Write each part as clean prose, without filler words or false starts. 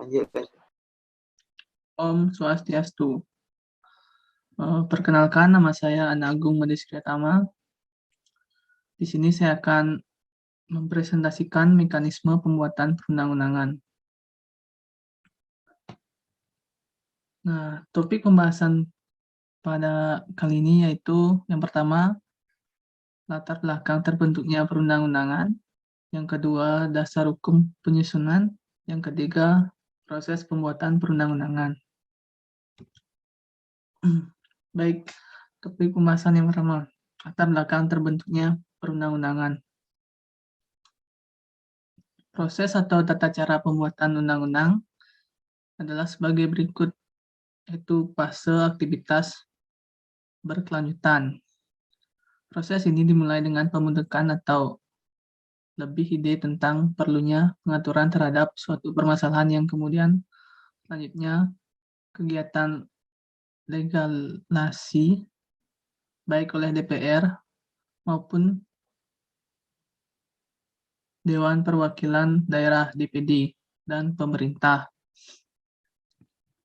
Lanjut. Om Swastiastu. Perkenalkan, nama saya Ana Agung Medis Priyatama. Di sini saya akan mempresentasikan mekanisme pembuatan perundang-undangan. Nah, topik pembahasan pada kali ini yaitu yang pertama, latar belakang terbentuknya perundang-undangan. Yang kedua, dasar hukum penyusunan. Yang ketiga, proses pembuatan perundang-undangan. Baik, topik pembahasan yang pertama, latar belakang terbentuknya perundang-undangan. Proses atau tata cara pembuatan undang-undang adalah sebagai berikut, yaitu fase aktivitas berkelanjutan. Proses ini dimulai dengan pembentukan atau lebih ide tentang perlunya pengaturan terhadap suatu permasalahan yang kemudian selanjutnya kegiatan legislasi baik oleh DPR maupun Dewan Perwakilan Daerah DPD dan pemerintah.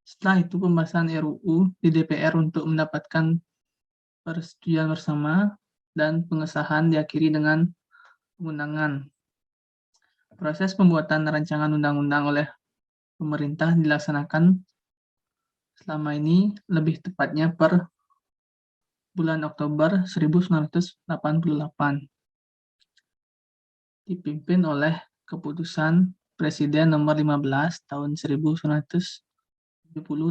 Setelah itu pembahasan RUU di DPR untuk mendapatkan persetujuan bersama dan pengesahan diakhiri dengan pengundangan. Proses pembuatan rancangan undang-undang oleh pemerintah dilaksanakan selama ini lebih tepatnya per bulan Oktober 1988. Dipimpin oleh keputusan Presiden nomor 15 tahun 1970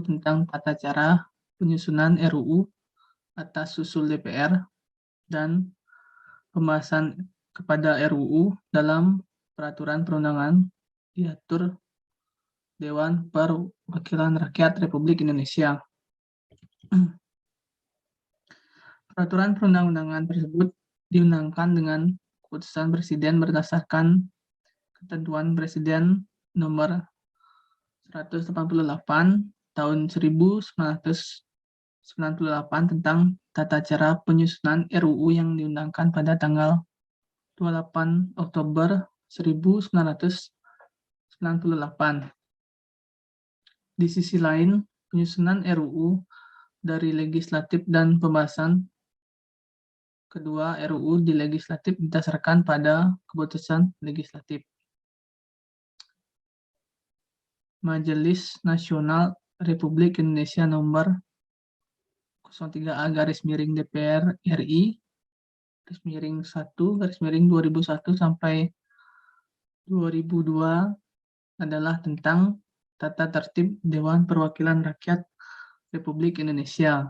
tentang tata cara penyusunan RUU atas usul DPR dan pembahasan kepada RUU dalam peraturan perundangan diatur Dewan Perwakilan Rakyat Republik Indonesia. Peraturan perundang-undangan tersebut diundangkan dengan keputusan Presiden berdasarkan ketentuan Presiden nomor 188 tahun 1998 tentang tata cara penyusunan RUU yang diundangkan pada tanggal 28 Oktober 1998. Di sisi lain, penyusunan RUU dari legislatif dan pembahasan kedua RUU di legislatif didasarkan pada keputusan legislatif. Majelis Nasional Republik Indonesia nomor 03A/DPR RI _1/2001 sampai 2002 adalah tentang tata tertib Dewan Perwakilan Rakyat Republik Indonesia.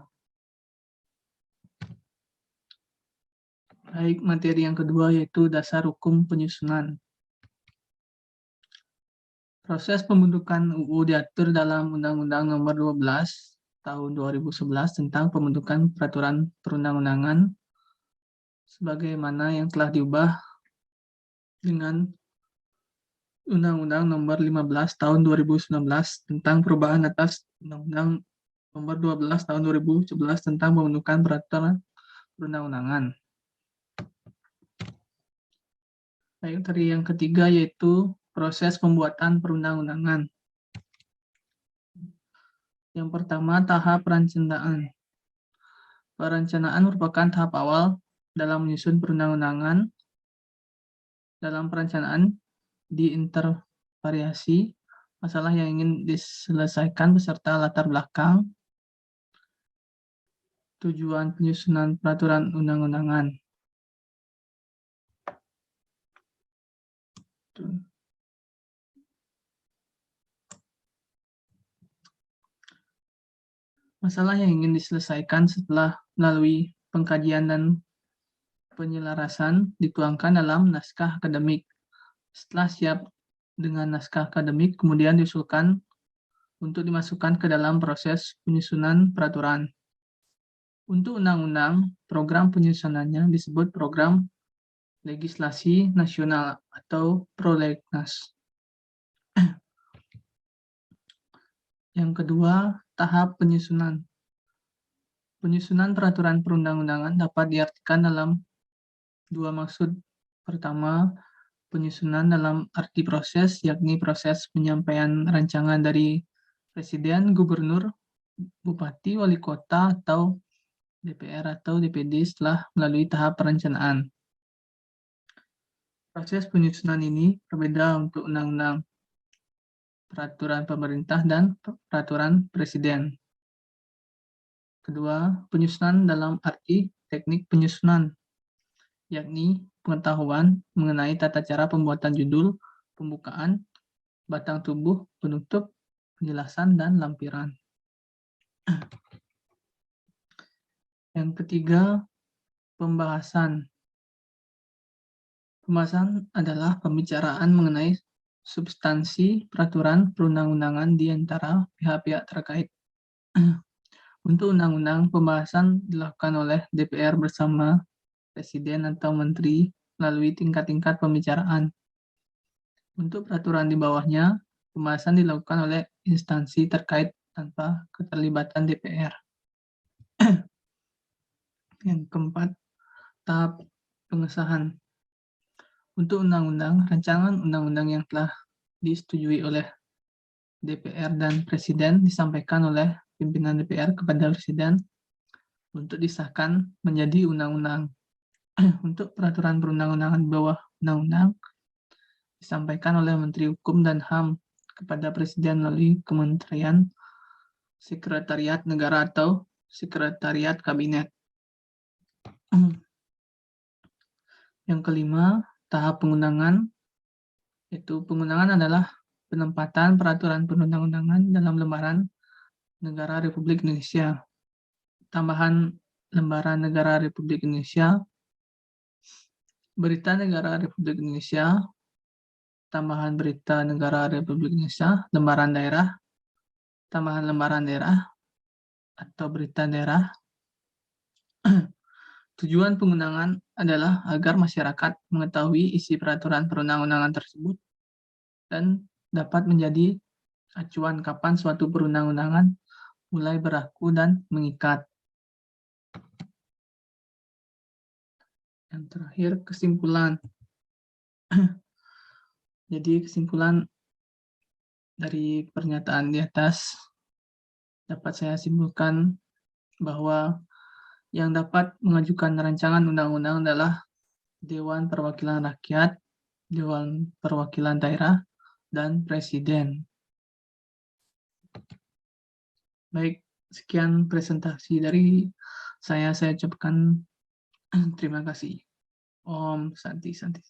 Baik, materi yang kedua yaitu dasar hukum penyusunan. Proses pembentukan UU diatur dalam Undang-Undang Nomor 12 Tahun 2011 tentang pembentukan peraturan perundang-undangan sebagaimana yang telah diubah dengan Undang-Undang Nomor 15 Tahun 2019 tentang perubahan atas Undang-Undang Nomor 12 Tahun 2011 tentang pembentukan peraturan perundang-undangan. Baik, dari yang ketiga yaitu proses pembuatan perundang-undangan. Yang pertama, tahap perencanaan. Perencanaan merupakan tahap awal dalam menyusun perundang-undangan. Dalam perencanaan diintervariasi masalah yang ingin diselesaikan beserta latar belakang tujuan penyusunan peraturan undang-undangan. Masalah yang ingin diselesaikan setelah melalui pengkajian dan penyelarasan dituangkan dalam naskah akademik. Setelah siap dengan naskah akademik, kemudian diusulkan untuk dimasukkan ke dalam proses penyusunan peraturan. Untuk undang-undang, program penyusunannya disebut program legislasi nasional atau prolegnas. Yang kedua, tahap penyusunan. Penyusunan peraturan perundang-undangan dapat diartikan dalam dua maksud. Pertama, Penyusunan dalam arti proses, yakni proses penyampaian rancangan dari Presiden, Gubernur, Bupati, Wali Kota, atau DPR atau DPD setelah melalui tahap perencanaan. Proses penyusunan ini berbeda untuk undang-undang, peraturan pemerintah, dan peraturan presiden. Kedua, penyusunan dalam arti teknik penyusunan, yakni pengetahuan mengenai tata cara pembuatan judul, pembukaan, batang tubuh, penutup, penjelasan, dan lampiran. Yang ketiga, pembahasan. Pembahasan adalah pembicaraan mengenai substansi peraturan perundang-undangan di antara pihak-pihak terkait. Untuk undang-undang, pembahasan dilakukan oleh DPR bersama Presiden atau Menteri melalui tingkat-tingkat pembicaraan. Untuk peraturan di bawahnya, pembahasan dilakukan oleh instansi terkait tanpa keterlibatan DPR. Yang keempat, tahap pengesahan. Untuk undang-undang, rancangan undang-undang yang telah disetujui oleh DPR dan Presiden disampaikan oleh pimpinan DPR kepada Presiden untuk disahkan menjadi undang-undang. Untuk peraturan perundang-undangan di bawah undang-undang disampaikan oleh Menteri Hukum dan HAM kepada Presiden melalui Kementerian Sekretariat Negara atau Sekretariat Kabinet. Yang kelima, tahap pengundangan, yaitu pengundangan adalah penempatan peraturan perundang-undangan dalam lembaran negara Republik Indonesia. Tambahan lembaran negara Republik Indonesia, berita negara Republik Indonesia, tambahan berita negara Republik Indonesia, lembaran daerah, tambahan lembaran daerah, atau berita daerah. Tujuan pengundangan adalah agar masyarakat mengetahui isi peraturan perundang-undangan tersebut dan dapat menjadi acuan kapan suatu perundang-undangan mulai berlaku dan mengikat. Yang terakhir, kesimpulan. Jadi kesimpulan dari pernyataan di atas dapat saya simpulkan bahwa yang dapat mengajukan rancangan undang-undang adalah Dewan Perwakilan Rakyat, Dewan Perwakilan Daerah, dan Presiden. Baik, sekian presentasi dari saya ucapkan terima kasih. Om Santi Santi.